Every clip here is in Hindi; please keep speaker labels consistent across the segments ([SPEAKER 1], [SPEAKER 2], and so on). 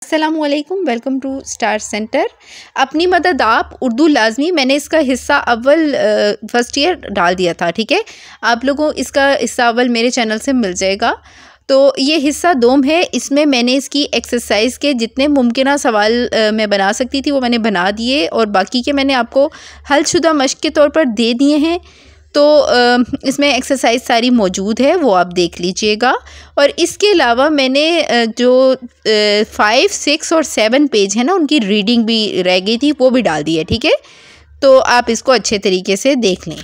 [SPEAKER 1] अस्सलामुअलैकुम, वेलकम टू स्टार सेंटर। अपनी मदद आप उर्दू लाजमी, मैंने इसका हिस्सा अव्वल फर्स्ट ईयर डाल दिया था। ठीक है, आप लोगों इसका हिस्सा अव्वल मेरे चैनल से मिल जाएगा। तो ये हिस्सा दोम है, इसमें मैंने इसकी एक्सरसाइज के जितने मुमकिन सवाल मैं बना सकती थी वो मैंने बना दिए, और बाकी के मैंने आपको हलशुदा मश्क के तौर पर दे दिए हैं। तो इसमें एक्सरसाइज सारी मौजूद है, वो आप देख लीजिएगा। और इसके अलावा मैंने जो 5, 6 और 7 पेज है ना, उनकी रीडिंग भी रह गई थी, वो भी डाल दी है। ठीक है, तो आप इसको अच्छे तरीके से देख लें।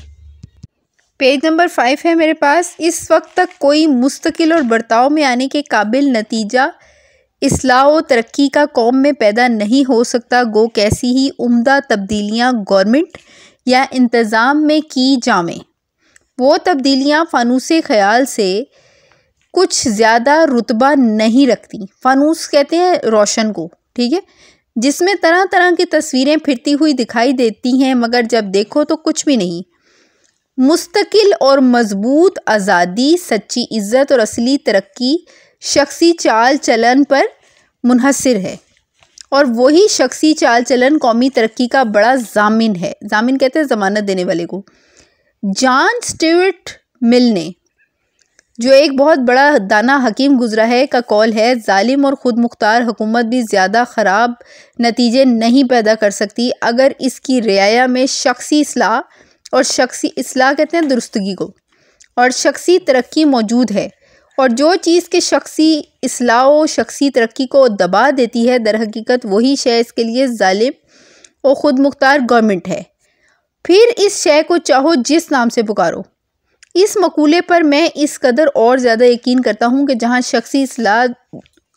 [SPEAKER 1] पेज नंबर 5 है मेरे पास। इस वक्त तक कोई मुस्तकिल और बर्ताव में आने के काबिल नतीजा इस्लाह व तरक्की का कौम में पैदा नहीं हो सकता, गो कैसी ही उम्दा तब्दीलियाँ गवर्नमेंट या इंतज़ाम में की जावें, वो तब्दीलियाँ फ़ानूस ख़याल से कुछ ज़्यादा रुतबा नहीं रखती। फ़ानूस कहते हैं रोशन को, ठीक है, जिसमें तरह तरह की तस्वीरें फिरती हुई दिखाई देती हैं, मगर जब देखो तो कुछ भी नहीं। मुस्तकिल और मजबूत आज़ादी, सच्ची इज़्ज़त और असली तरक्की शख्सी चाल चलन पर मुनहसर है, और वही शख्सी चाल चलन कौमी तरक्की का बड़ा ज़ामिन है। ज़ामिन कहते हैं ज़मानत देने वाले को। जॉन स्टुअर्ट मिल ने, जो एक बहुत बड़ा दाना हकीम गुजरा है, का कौल है, जालिम और ख़ुद मुख्तार हुकूमत भी ज़्यादा ख़राब नतीजे नहीं पैदा कर सकती अगर इसकी रियाया में शख्सी इस्लाह, और शख्सी इस्लाह कहते हैं दुरुस्तगी को, और शख्सी तरक्की मौजूद है। और जो चीज़ के शख्सी इस्लाह व शख्सी तरक्की को दबा देती है, दर हकीकत वही शय इसके लिए जालिम और ख़ुद मुख्तार गवर्नमेंट है। फिर इस शय को चाहो जिस नाम से पुकारो। इस मकूले पर मैं इस कदर और ज़्यादा यकीन करता हूँ कि जहाँ शख्सी इस्लाह,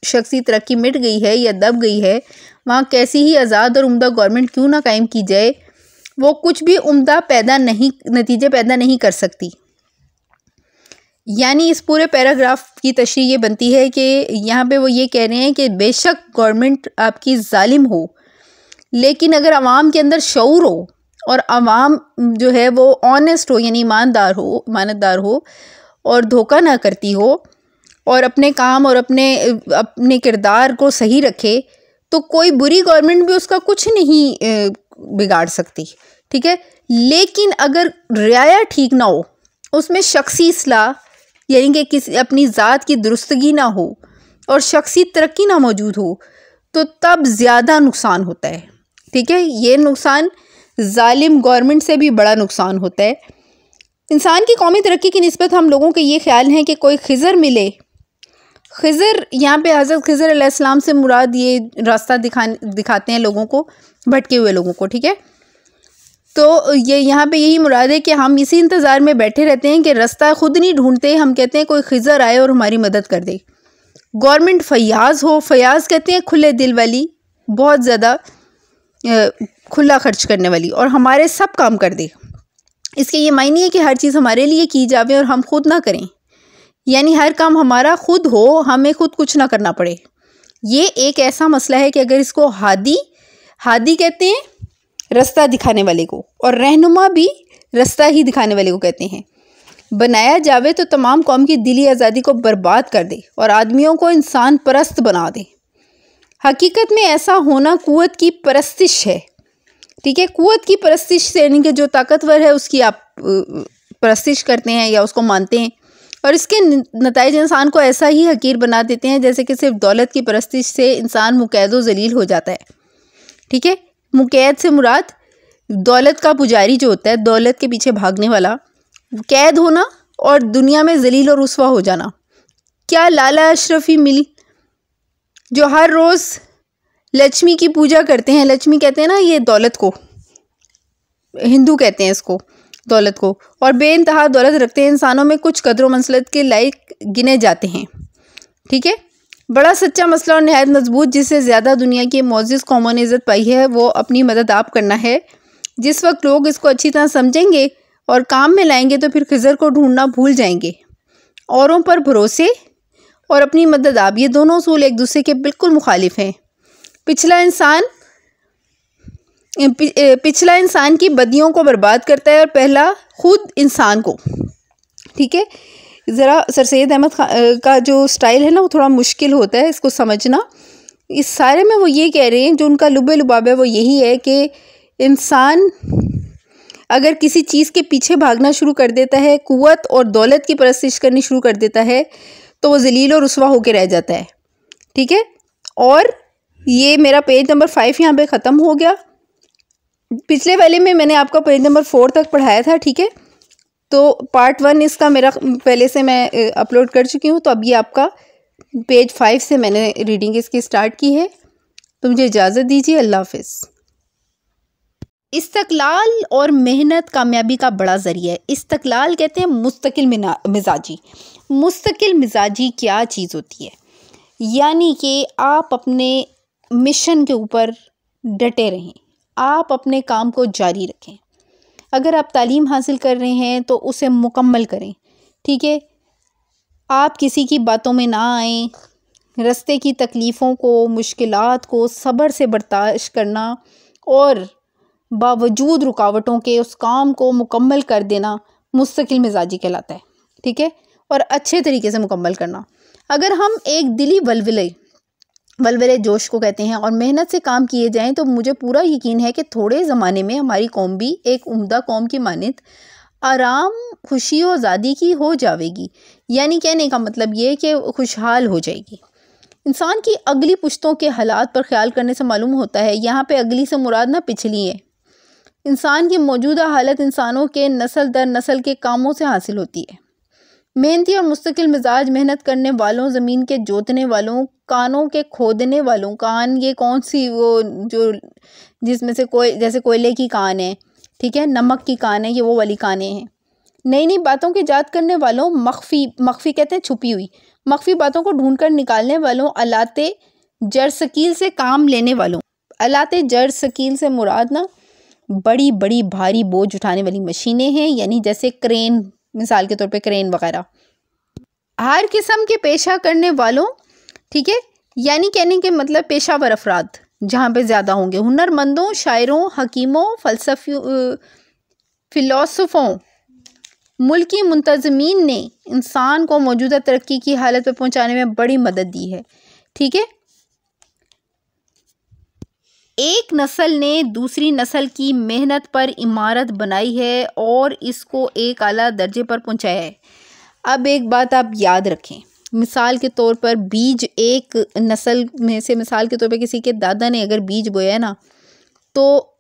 [SPEAKER 1] शख्सी तरक्की मिट गई है या दब गई है, वहाँ कैसी ही आज़ाद और उम्दा गवर्नमेंट क्यों ना कायम की जाए, वो कुछ भी उम्दा नतीजे पैदा नहीं कर सकती। यानी इस पूरे पैराग्राफ की तशरीह ये बनती है कि यहाँ पे वो ये कह रहे हैं कि बेशक गवर्नमेंट आपकी जालिम हो, लेकिन अगर आवाम के अंदर शऊर हो और आवाम जो है वो ऑनेस्ट हो, यानी ईमानदार हो और धोखा ना करती हो, और अपने काम और अपने किरदार को सही रखे, तो कोई बुरी गवर्नमेंट भी उसका कुछ नहीं बिगाड़ सकती। ठीक है, लेकिन अगर रियाया ठीक ना हो, उसमें शख्सी इस्लाह यानी कि किसी अपनी ज़ात की दुरुस्तगी ना हो और शख्सी तरक्की ना मौजूद हो, तो तब ज़्यादा नुकसान होता है। ठीक है, ये नुकसान जालिम गवर्नमेंट से भी बड़ा नुकसान होता है। इंसान की कौमी तरक्की की निस्बत हम लोगों के ये ख्याल है कि कोई खिज़र मिले। खिज़र यहाँ पे हज़रत खिज़र अलैहिस्सलाम से मुराद ये रास्ता दिखाते हैं लोगों को, भटके हुए लोगों को। ठीक है, तो ये यहाँ पे यही मुराद है कि हम इसी इंतज़ार में बैठे रहते हैं कि रास्ता खुद नहीं ढूंढते, हम कहते हैं कोई खिज़र आए और हमारी मदद कर दे। गवर्नमेंट फयाज़ हो, फयाज़ कहते हैं खुले दिल वाली, बहुत ज़्यादा खुला खर्च करने वाली, और हमारे सब काम कर दे। इसके ये मायने है कि हर चीज़ हमारे लिए की जावे और हम खुद ना करें, यानी हर काम हमारा खुद हो, हमें खुद कुछ ना करना पड़े। ये एक ऐसा मसला है कि अगर इसको हादी कहते हैं रास्ता दिखाने वाले को, और रहनुमा भी रास्ता ही दिखाने वाले को कहते हैं, बनाया जावे तो तमाम कौम की दिली आज़ादी को बर्बाद कर दे और आदमियों को इंसान परस्त बना दे। हकीकत में ऐसा होना कुव्वत की परस्तिश है। ठीक है, कुव्वत की परस्तिश से यानी कि जो ताकतवर है उसकी आप परस्तिश करते हैं या उसको मानते हैं, और इसके नताइज इंसान को ऐसा ही हकीर बना देते हैं जैसे कि सिर्फ दौलत की परस्तिश से इंसान मुकैद व जलील हो जाता है। ठीक है, मुकैद से मुराद दौलत का पुजारी जो होता है, दौलत के पीछे भागने वाला, कैद होना और दुनिया में जलील और रुस्वा हो जाना। क्या लाला अशरफी मिल जो हर रोज़ लक्ष्मी की पूजा करते हैं, लक्ष्मी कहते हैं ना ये दौलत को, हिंदू कहते हैं इसको दौलत को, और बेइंतहा दौलत रखते हैं, इंसानों में कुछ कदर मंसलत के लायक गिने जाते हैं। ठीक है, बड़ा सच्चा मसला और नहायत मजबूत, जिससे ज़्यादा दुनिया की मोअज़्ज़िज़ कौमों ने इज़्ज़त पाई है, वो अपनी मदद आप करना है। जिस वक्त लोग इसको अच्छी तरह समझेंगे और काम में लाएंगे, तो फिर खिज़र को ढूंढना भूल जाएंगे। औरों पर भरोसे और अपनी मदद आप, ये दोनों उसूल एक दूसरे के बिल्कुल मुखालिफ हैं। पिछला इंसान की बदियों को बर्बाद करता है और पहला खुद इंसान को। ठीक है, ज़रा सर सैयद अहमद खान का जो स्टाइल है ना वो थोड़ा मुश्किल होता है इसको समझना, इस सारे में वो ये कह रहे हैं, जो उनका लुबे लुबाब है वो यही है कि इंसान अगर किसी चीज़ के पीछे भागना शुरू कर देता है, कुव्वत और दौलत की परस्तिश करनी शुरू कर देता है, तो वो ज़लील और रुस्वा होकर रह जाता है। ठीक है, और ये मेरा पेज नंबर 5 यहाँ पे ख़त्म हो गया। पिछले वाले में मैंने आपका पेज नंबर 4 तक पढ़ाया था। ठीक है, तो पार्ट 1 इसका मेरा पहले से मैं अपलोड कर चुकी हूँ, तो अब ये आपका पेज 5 से मैंने रीडिंग इसकी स्टार्ट की है। तो मुझे इजाज़त दीजिए, अल्लाह हाफ़िज़। इस्तक़लाल और मेहनत कामयाबी का बड़ा ज़रिया है। इस्तक़लाल कहते हैं मुस्तकिल मिजाजी। मुस्तकिल मिजाजी क्या चीज़ होती है? यानी कि आप अपने मिशन के ऊपर डटे रहें, आप अपने काम को जारी रखें। अगर आप तालीम हासिल कर रहे हैं तो उसे मुकम्मल करें। ठीक है, आप किसी की बातों में ना आएँ। रास्ते की तकलीफ़ों को, मुश्किलात को सब्र से बर्दाश्त करना और बावजूद रुकावटों के उस काम को मुकम्मल कर देना मुस्तकिल मिजाजी कहलाता है। ठीक है, और अच्छे तरीके से मुकम्मल करना। अगर हम एक दिली वलवले जोश को कहते हैं और मेहनत से काम किए जाएं, तो मुझे पूरा यकीन है कि थोड़े ज़माने में हमारी कौम भी एक उम्दा कौम की मानित आराम, खुशी और आज़ादी की हो जाएगी। यानी कहने का मतलब ये कि खुशहाल हो जाएगी। इंसान की अगली पुश्तों के हालात पर ख्याल करने से मालूम होता है, यहाँ पे अगली से मुराद ना पिछली है। इंसान की मौजूदा हालत इंसानों के नस्ल दर नस्ल के कामों से हासिल होती है। मेहनती और मुस्तकिल मिजाज मेहनत करने वालों, ज़मीन के जोतने वालों, कानों के खोदने वालों। कान ये कौन सी, वो जो जिसमें से कोई, जैसे कोयले की कान है, ठीक है, नमक की कान है, ये वो वाली कानें हैं। नई नई बातों की जात करने वालों, मख्फी कहते हैं छुपी हुई, मख्फी बातों को ढूंढ कर निकालने वालों, अलाते जरसकील से काम लेने वालों। अलाते जरसकील से मुराद ना बड़ी बड़ी भारी बोझ उठाने वाली मशीनें हैं, यानी जैसे क्रेन, मिसाल के तौर पे क्रेन वगैरह। हर किस्म के पेशा करने वालों, ठीक है, यानी कहने के मतलब पेशावर अफराद जहाँ पे ज़्यादा होंगे। हुनरमंदों, शायरों, हकीमों, फ़िलासफ़ों। मुल्की मुंतज़मीन ने इंसान को मौजूदा तरक्की की हालत पे पहुँचाने में बड़ी मदद दी है। ठीक है, एक नस्ल ने दूसरी नस्ल की मेहनत पर इमारत बनाई है और इसको एक आला दर्जे पर पहुंचाया है। अब एक बात आप याद रखें, मिसाल के तौर पर बीज, एक नस्ल में से मिसाल के तौर पर किसी के दादा ने अगर बीज बोया है ना, तो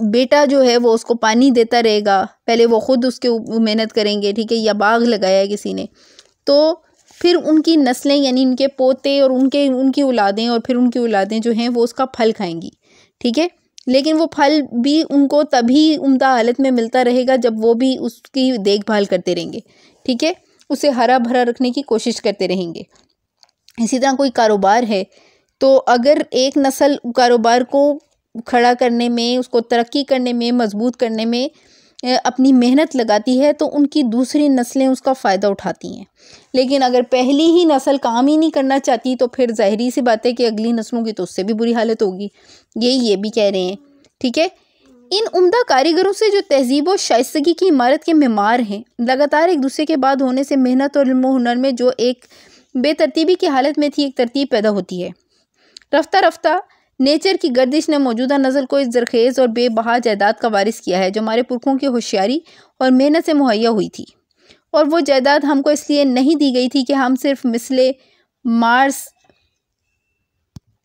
[SPEAKER 1] बेटा जो है वो उसको पानी देता रहेगा। पहले वो ख़ुद उसके मेहनत करेंगे, ठीक है, या बाग लगाया है किसी ने, तो फिर उनकी नस्लें यानी उनके पोते और उनकी औलादें और फिर उनकी औलादें जो हैं वो उसका फल खाएंगी। ठीक है, लेकिन वो फल भी उनको तभी उम्दा हालत में मिलता रहेगा जब वो भी उसकी देखभाल करते रहेंगे। ठीक है, उसे हरा भरा रखने की कोशिश करते रहेंगे। इसी तरह कोई कारोबार है, तो अगर एक नस्ल कारोबार को खड़ा करने में, उसको तरक्की करने में, मजबूत करने में अपनी मेहनत लगाती है, तो उनकी दूसरी नस्लें उसका फ़ायदा उठाती हैं। लेकिन अगर पहली ही नस्ल काम ही नहीं करना चाहती, तो फिर ज़ाहिरी सी बात है कि अगली नस्लों की तो उससे भी बुरी हालत होगी। ये भी कह रहे हैं। ठीक है, इन उम्दा कारीगरों से जो तहजीब और शाइस्तगी की इमारत के मेमार हैं, लगातार एक दूसरे के बाद होने से मेहनत और इल्म हुनर में जो एक बेतरतीबी की हालत में थी, एक तरतीब पैदा होती है। रफ्ता रफ्ता नेचर की गर्दिश ने मौजूदा नस्ल को इस ज़रखेज़ और बेबहा जायदाद का वारिस किया है, जो हमारे पुरखों की होशियारी और मेहनत से मुहैया हुई थी। और वो जायदाद हमको इसलिए नहीं दी गई थी कि हम सिर्फ मिसले मार्स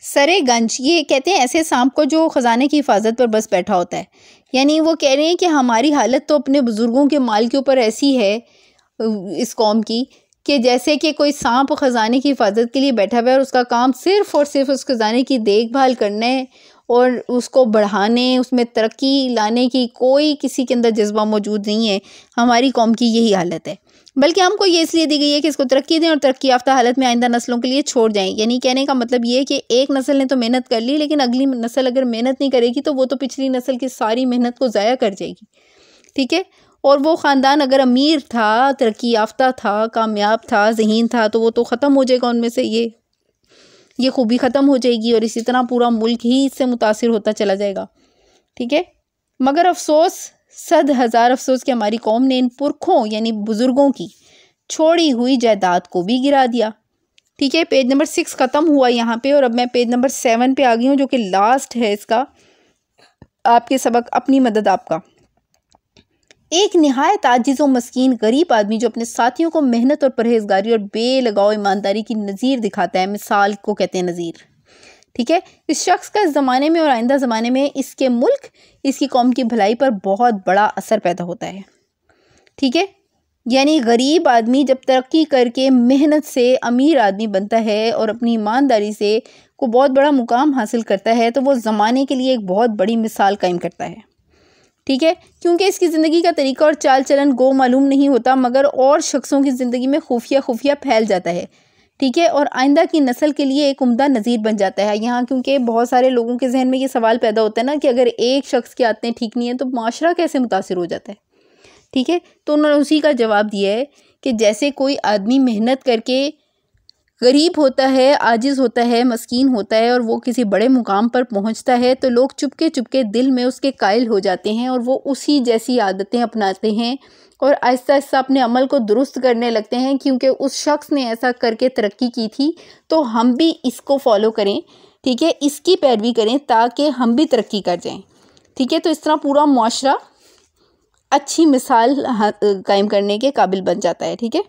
[SPEAKER 1] सरे गंज, ये कहते हैं ऐसे सांप को जो ख़जाने की हिफाजत पर बस बैठा होता है। यानी वो कह रहे हैं कि हमारी हालत तो अपने बुज़ुर्गों के माल के ऊपर ऐसी है इस कौम की, कि जैसे कि कोई सांप ख़जाने की हिफाजत के लिए बैठा हुआ है और उसका काम सिर्फ़ और सिर्फ उस ख़जाने की देखभाल करना है और उसको बढ़ाने, उसमें तरक्की लाने की कोई किसी के अंदर जज्बा मौजूद नहीं है। हमारी कौम की यही हालत है। बल्कि हमको ये इसलिए दी गई है कि इसको तरक्की दें और तरक्की याफ्ता हालत में आइंदा नस्लों के लिए छोड़ जाएं। यानी कहने का मतलब ये है कि एक नस्ल ने तो मेहनत कर ली, लेकिन अगली नस्ल अगर मेहनत नहीं करेगी तो वो तो पिछली नस्ल की सारी मेहनत को ज़ाया कर जाएगी। ठीक है, और वो ख़ानदान अगर अमीर था, तरक्की याफ्ता था, कामयाब था, ज़हीन था, तो वो तो ख़त्म हो जाएगा उनमें से, ये खूबी ख़त्म हो जाएगी और इसी तरह पूरा मुल्क ही इससे मुतासिर होता चला जाएगा। ठीक है, मगर अफसोस, सद हज़ार अफसोस कि हमारी कौम ने इन पुरखों यानी बुज़ुर्गों की छोड़ी हुई जायदाद को भी गिरा दिया। ठीक है, पेज नंबर 6 ख़त्म हुआ यहाँ पे और अब मैं पेज नंबर 7 पे आ गई हूँ, जो कि लास्ट है इसका आपके सबक अपनी मदद आपका। एक निहायत आजिज़ व मस्कीन गरीब आदमी जो अपने साथियों को मेहनत और परहेजगारी और बेलगाव ईमानदारी की नज़ीर दिखाता है, मिसाल को कहते हैं नज़ीर। ठीक है, इस शख्स का इस ज़माने में और आइंदा ज़माने में इसके मुल्क, इसकी कौम की भलाई पर बहुत बड़ा असर पैदा होता है। ठीक है, यानी गरीब आदमी जब तरक्की करके मेहनत से अमीर आदमी बनता है और अपनी ईमानदारी से को बहुत बड़ा मुकाम हासिल करता है, तो वो ज़माने के लिए एक बहुत बड़ी मिसाल कायम करता है। ठीक है, क्योंकि इसकी ज़िंदगी का तरीका और चाल चलन गो मालूम नहीं होता, मगर और शख्सों की ज़िंदगी में खुफिया फैल जाता है। ठीक है, और आइंदा की नस्ल के लिए एक उम्दा नज़ीर बन जाता है। यहाँ क्योंकि बहुत सारे लोगों के जहन में ये सवाल पैदा होता है ना कि अगर एक शख्स की आदतें ठीक नहीं है तो माशरा कैसे मुतासिर हो जाता है। ठीक है, तो उन्होंने उसी का जवाब दिया है कि जैसे कोई आदमी मेहनत करके गरीब होता है, आजिज़ होता है, मस्कीन होता है और वो किसी बड़े मुकाम पर पहुंचता है, तो लोग चुपके चुपके दिल में उसके कायल हो जाते हैं और वो उसी जैसी आदतें अपनाते हैं और आहिस्ता आहिस्ता अपने अमल को दुरुस्त करने लगते हैं, क्योंकि उस शख्स ने ऐसा करके तरक्की की थी तो हम भी इसको फॉलो करें। ठीक है, इसकी पैरवी करें ताकि हम भी तरक्की कर जाएं। ठीक है, तो इस तरह पूरा मुआशरा अच्छी मिसाल कायम करने के काबिल बन जाता है। ठीक है,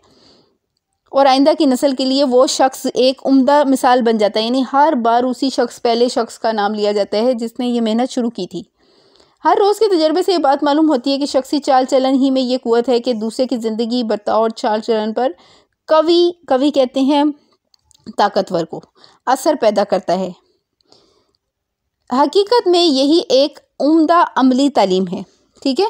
[SPEAKER 1] और आइंदा की नस्ल के लिए वो शख्स एक उम्दा मिसाल बन जाता है, यानी हर बार उसी शख्स, पहले शख्स का नाम लिया जाता है जिसने ये मेहनत शुरू की थी। हर रोज़ के तजर्बे से ये बात मालूम होती है कि शख्सी चाल चलन ही में ये कुव्वत है कि दूसरे की ज़िंदगी, बर्ताव और चाल चलन पर कवि कहते हैं ताकतवर को असर पैदा करता है। हकीकत में यही एक उम्दा अमली तालीम है। ठीक है,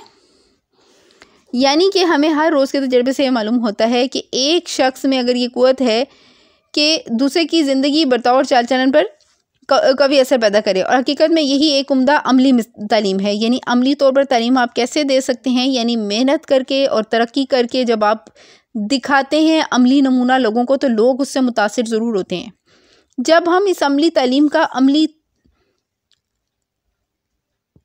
[SPEAKER 1] यानी कि हमें हर रोज़ के तजर्बे से ये मालूम होता है कि एक शख्स में अगर ये कुव्वत है कि दूसरे की ज़िंदगी, बर्ताव और चाल चलन पर कभी असर पैदा करे, और हकीकत में यही एक उम्दा अमली तालीम है। यानी अमली तौर पर तालीम आप कैसे दे सकते हैं, यानी मेहनत करके और तरक्की करके जब आप दिखाते हैं अमली नमूना लोगों को, तो लोग उससे मुतासिर ज़रूर होते हैं। जब हम इस अमली तालीम का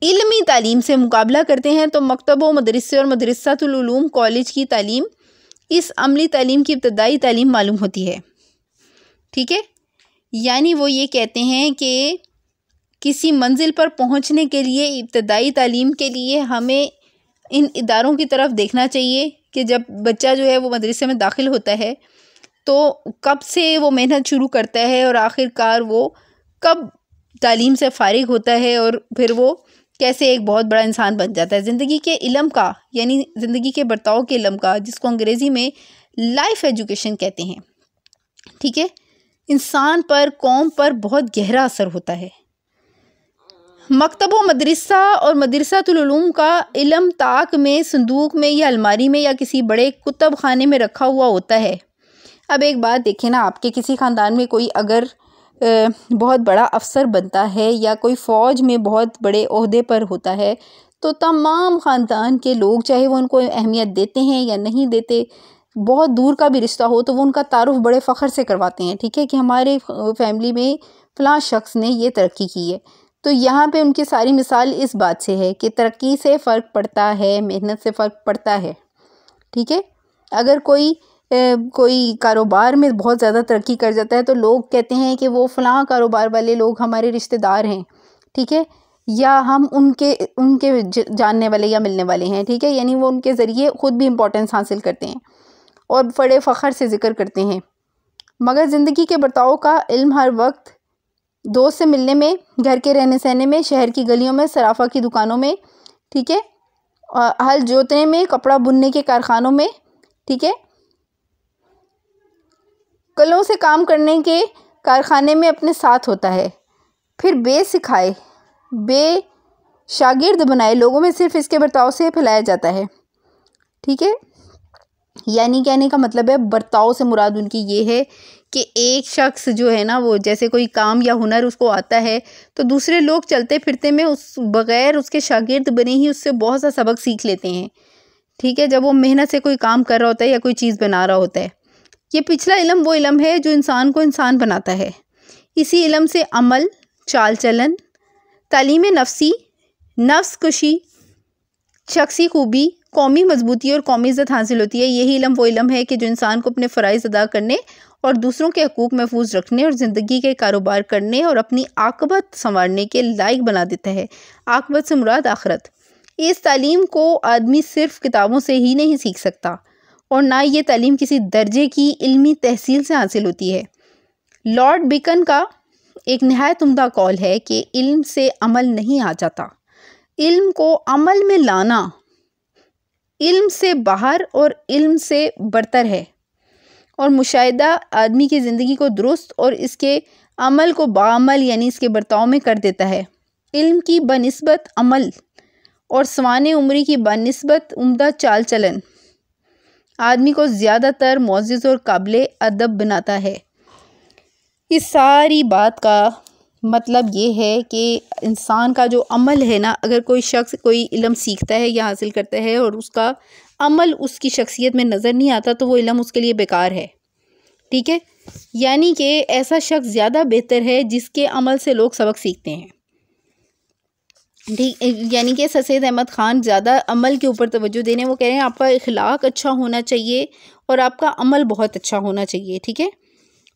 [SPEAKER 1] इल्मी तालीम से मुकाबला करते हैं, तो मकतबों, मदरसे और मदरसातुल उलूम कॉलेज की तालीम इस अमली तालीम की इब्तदाई तालीम मालूम होती है। ठीक है, यानी वो ये कहते हैं कि किसी मंजिल पर पहुंचने के लिए, इब्तदाई तालीम के लिए हमें इन इदारों की तरफ देखना चाहिए कि जब बच्चा जो है वो मदरसे में दाखिल होता है तो कब से वो मेहनत शुरू करता है और आखिरकार वो कब तालीम से फ़ारिग होता है और फिर वो कैसे एक बहुत बड़ा इंसान बन जाता है। ज़िंदगी के इल्म का, यानी ज़िंदगी के बर्ताव के इल्म का, जिसको अंग्रेज़ी में लाइफ एजुकेशन कहते हैं। ठीक है, इंसान पर, कौम पर बहुत गहरा असर होता है। मकतब व मदरसा और मदरसातुल उलूम का इल्म ताक में, संदूक में या अलमारी में या किसी बड़े कुतब खाने में रखा हुआ होता है। अब एक बात देखें ना, आपके किसी ख़ानदान में कोई अगर बहुत बड़ा अफसर बनता है या कोई फ़ौज में बहुत बड़े ओहदे पर होता है, तो तमाम ख़ानदान के लोग, चाहे वो उनको अहमियत देते हैं या नहीं देते, बहुत दूर का भी रिश्ता हो, तो वो उनका तारुफ बड़े फ़ख्र से करवाते हैं। ठीक है, कि हमारे फैमिली में फ़लाँ शख्स ने ये तरक्की की है। तो यहाँ पे उनकी सारी मिसाल इस बात से है कि तरक्की से फ़र्क पड़ता है, मेहनत से फ़र्क पड़ता है। ठीक है, अगर कोई कारोबार में बहुत ज़्यादा तरक्की कर जाता है तो लोग कहते हैं कि वो फ़लाँ कारोबार वाले लोग हमारे रिश्तेदार हैं। ठीक है, या हम उनके जानने वाले या मिलने वाले हैं। ठीक है, यानी वो उनके ज़रिए ख़ुद भी इम्पोर्टेंस हासिल करते हैं और बड़े फ़ख्र से ज़िक्र करते हैं। मगर ज़िंदगी के बर्ताव का इल्म हर वक्त दोस्त से मिलने में, घर के रहने सहने में, शहर की गलियों में, सराफा की दुकानों में, ठीक है, हल जोतने में, कपड़ा बुनने के कारखानों में, ठीक है, कलों से काम करने के कारखाने में अपने साथ होता है। फिर बेसिखाए, शागिर्द बनाए लोगों में सिर्फ इसके बर्ताव से फैलाया जाता है। ठीक है, यानी कहने का मतलब है, बर्ताव से मुराद उनकी ये है कि एक शख्स जो है ना, वो जैसे कोई काम या हुनर उसको आता है तो दूसरे लोग चलते फिरते में उस बग़ैर उसके शागिर्द बने ही उससे बहुत सा सबक सीख लेते हैं। ठीक है, जब वो मेहनत से कोई काम कर रहा होता है या कोई चीज़ बना रहा होता है। ये पिछला इल्म वो इल्म है जो इंसान को इंसान बनाता है। इसी इल्म से अमल, चाल चलन, तालीम नफ्सी, नफ्स कुशी, शख्सी खूबी, कौमी मजबूती और कौमी इज़्ज़त हासिल होती है। यही इल्म वो इल्म है कि जो इंसान को अपने फ़राइज़ अदा करने और दूसरों के हकूक़ महफूज रखने और ज़िंदगी के कारोबार करने और अपनी आक़िबत संवारने के लायक बना देता है। आक़िबत से मुराद आखिरत। इस तालीम को आदमी सिर्फ़ किताबों से ही नहीं सीख सकता और ना ये तालीम किसी दर्जे की इल्मी तहसील से हासिल होती है। लॉर्ड बेकन का एक नहायत उम्दा कौल है कि इल्म से अमल नहीं आ जाता, इल्म को अमल में लाना इल्म से बाहर और इल्म से बरतर है और मुशाहिदा आदमी की ज़िंदगी को दुरुस्त और इसके अमल को बाअमल यानी इसके बर्ताव में कर देता है। इल्म की बनिस्बत अमल और सवाने उम्री की बनिस्बत उम्दा चाल चलन आदमी को ज़्यादातर मुअज़्ज़ज़ और काबिल अदब बनाता है। इस सारी बात का मतलब ये है कि इंसान का जो अमल है ना, अगर कोई शख्स कोई इल्म सीखता है या हासिल करता है और उसका अमल उसकी शख्सियत में नज़र नहीं आता तो वो इल्म उसके लिए बेकार है। ठीक है, यानी कि ऐसा शख्स ज़्यादा बेहतर है जिसके अमल से लोग सबक सीखते हैं। ठीक, यानी कि सर सैयद अहमद ख़ान ज़्यादा अमल के ऊपर तवज्जो दे रहे हैं। वो कह रहे हैं आपका इखलाक अच्छा होना चाहिए और आपका अमल बहुत अच्छा होना चाहिए। ठीक है,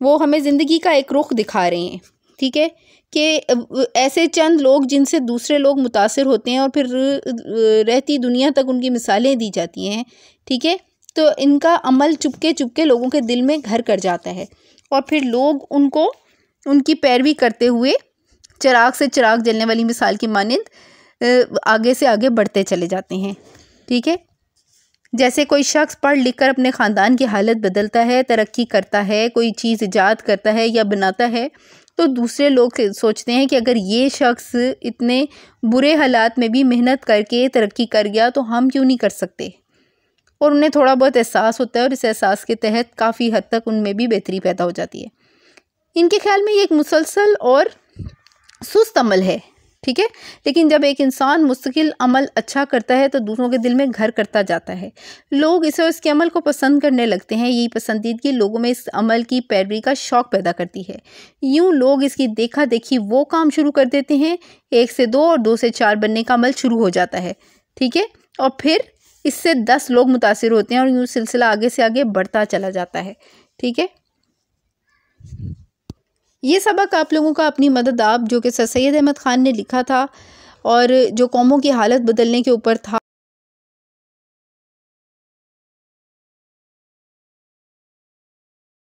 [SPEAKER 1] वो हमें ज़िंदगी का एक रुख दिखा रहे हैं। ठीक है, कि ऐसे चंद लोग जिनसे दूसरे लोग मुतासिर होते हैं और फिर रहती दुनिया तक उनकी मिसालें दी जाती हैं। ठीक है, तो इनका अमल चुपके चुपके लोगों के दिल में घर कर जाता है और फिर लोग उनको उनकी पैरवी करते हुए चिराग से चिराग जलने वाली मिसाल की मानिंद आगे से आगे बढ़ते चले जाते हैं। ठीक है, जैसे कोई शख्स पढ़ लिख कर अपने ख़ानदान की हालत बदलता है, तरक्की करता है, कोई चीज़ ईजाद करता है या बनाता है, तो दूसरे लोग सोचते हैं कि अगर ये शख्स इतने बुरे हालात में भी मेहनत करके तरक्की कर गया तो हम क्यों नहीं कर सकते। और उन्हें थोड़ा बहुत एहसास होता है और इस एहसास के तहत काफ़ी हद तक उनमें भी बेहतरी पैदा हो जाती है। इनके ख्याल में ये एक मुसलसल और सुस्त अमल है। ठीक है, लेकिन जब एक इंसान मुस्तकिल अमल अच्छा करता है तो दूसरों के दिल में घर करता जाता है। लोग इसे और इसके अमल को पसंद करने लगते हैं। यही पसंदीदगी लोगों में इस अमल की पैरवी का शौक़ पैदा करती है। यूँ लोग इसकी देखा देखी वो काम शुरू कर देते हैं, 1 से 2 और 2 से 4 बनने का अमल शुरू हो जाता है। ठीक है, और फिर इससे 10 लोग मुतासिर होते हैं और यूँ सिलसिला आगे से आगे बढ़ता चला जाता है। ठीक है, ये सबक आप लोगों का अपनी मदद आप जो कि सर सैयद अहमद ख़ान ने लिखा था और जो कौमों की हालत बदलने के ऊपर था।